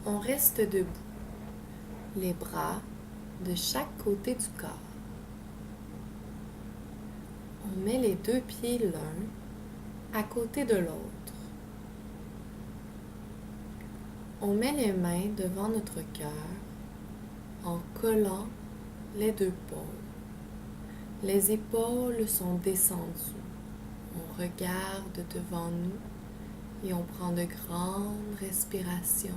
On reste debout, les bras de chaque côté du corps. On met les deux pieds l'un à côté de l'autre. On met les mains devant notre cœur en collant les deux pôles. Les épaules sont descendues. On regarde devant nous et on prend de grandes respirations.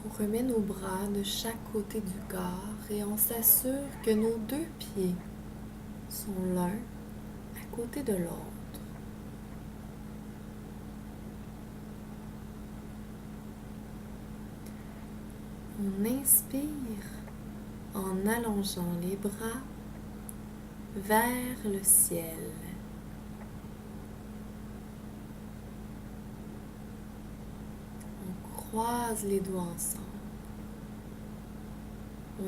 On remet nos bras de chaque côté du corps et on s'assure que nos deux pieds sont l'un à côté de l'autre. On inspire en allongeant les bras vers le ciel. On croise les doigts ensemble.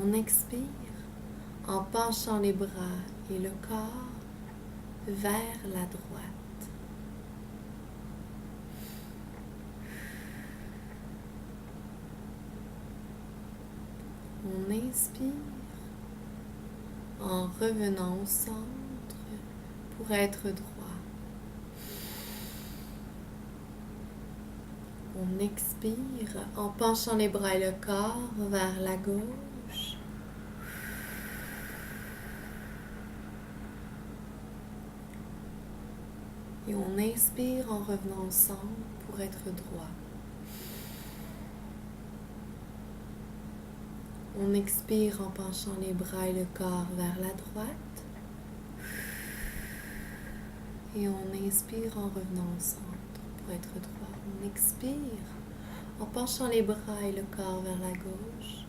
On expire en penchant les bras et le corps vers la droite. On inspire en revenant au centre pour être droit. On expire en penchant les bras et le corps vers la gauche. Et on inspire en revenant au centre pour être droit. On expire en penchant les bras et le corps vers la droite. Et on inspire en revenant au centre pour être droit. On expire en penchant les bras et le corps vers la gauche.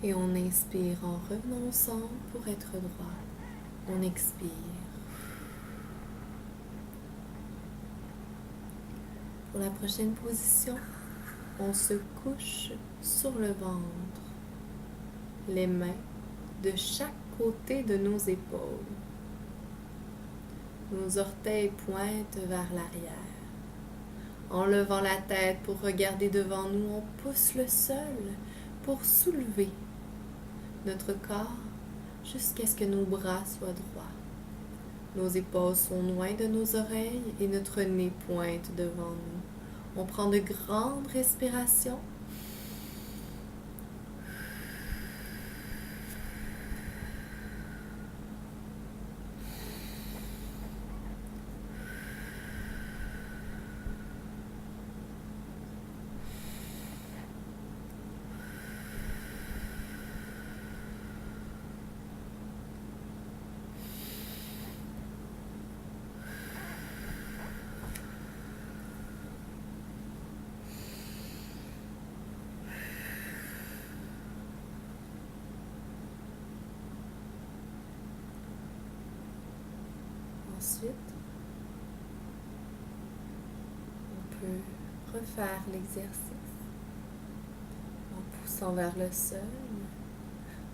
Et on inspire en revenant au centre pour être droit. On expire. Pour la prochaine position, on se couche sur le ventre, les mains de chaque côté de nos épaules. Nos orteils pointent vers l'arrière. En levant la tête pour regarder devant nous, on pousse le sol pour soulever notre corps jusqu'à ce que nos bras soient droits. Nos épaules sont loin de nos oreilles et notre nez pointe devant nous. On prend de grandes respirations. Ensuite, on peut refaire l'exercice en poussant vers le sol,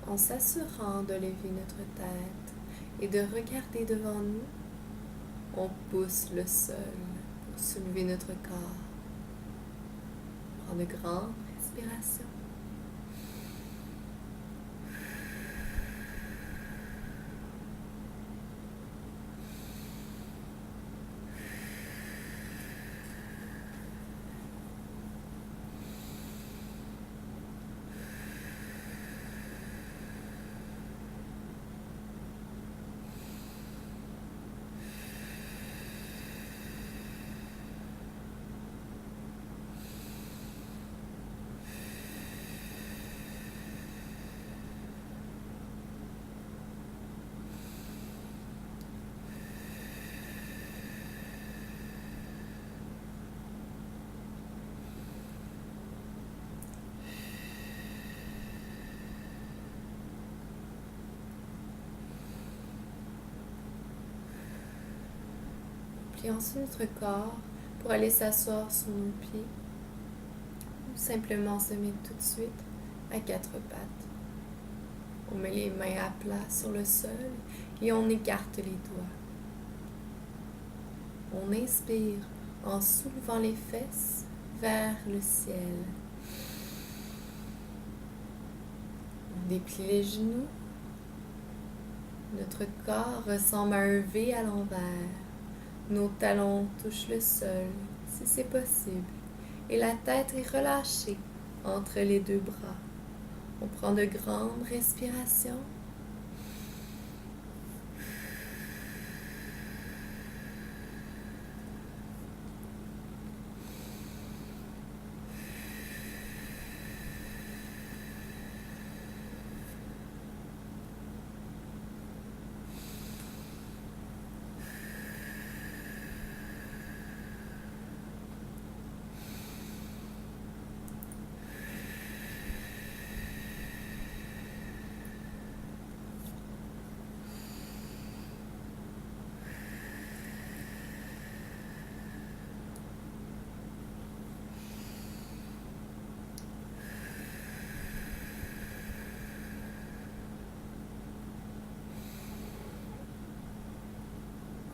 en s'assurant de lever notre tête et de regarder devant nous. On pousse le sol pour soulever notre corps. On prend de grandes respirations. Puis ensuite notre corps pour aller s'asseoir sur nos pieds ou simplement se mettre tout de suite à quatre pattes. On met les mains à plat sur le sol et on écarte les doigts. On inspire en soulevant les fesses vers le ciel. On déplie les genoux. Notre corps ressemble à un V à l'envers. Nos talons touchent le sol, si c'est possible, et la tête est relâchée entre les deux bras. On prend de grandes respirations.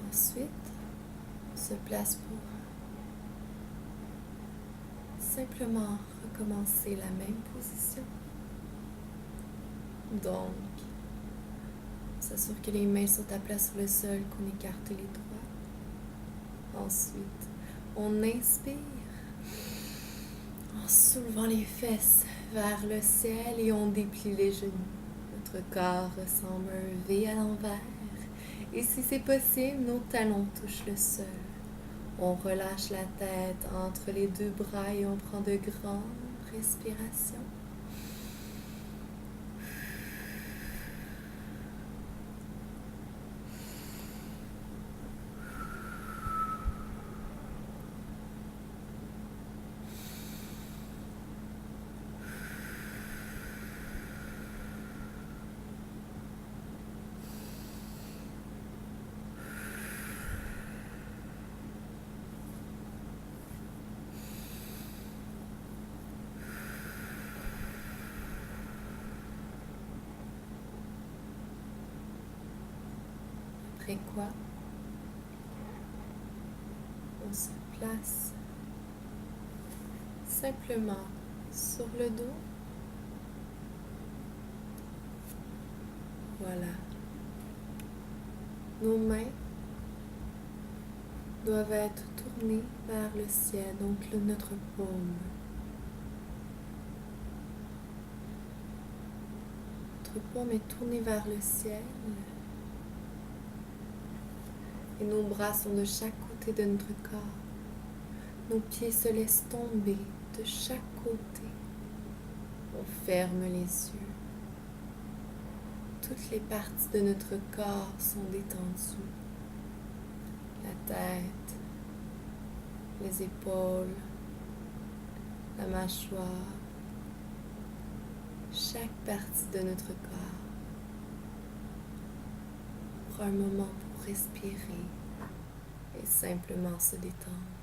Ensuite, on se place pour simplement recommencer la même position. Donc, on s'assure que les mains sont à plat sur le sol, qu'on écarte les doigts. Ensuite, on inspire en soulevant les fesses vers le ciel et on déplie les genoux. Notre corps ressemble à un V à l'envers. Et si c'est possible, nos talons touchent le sol. On relâche la tête entre les deux bras et on prend de grandes respirations. Après quoi, on se place simplement sur le dos. Voilà. Nos mains doivent être tournées vers le ciel, donc notre paume. Notre paume est tournée vers le ciel. Et nos bras sont de chaque côté de notre corps. Nos pieds se laissent tomber de chaque côté. On ferme les yeux. Toutes les parties de notre corps sont détendues. La tête, les épaules, la mâchoire, chaque partie de notre corps. Prends un moment pour respirer et simplement se détendre.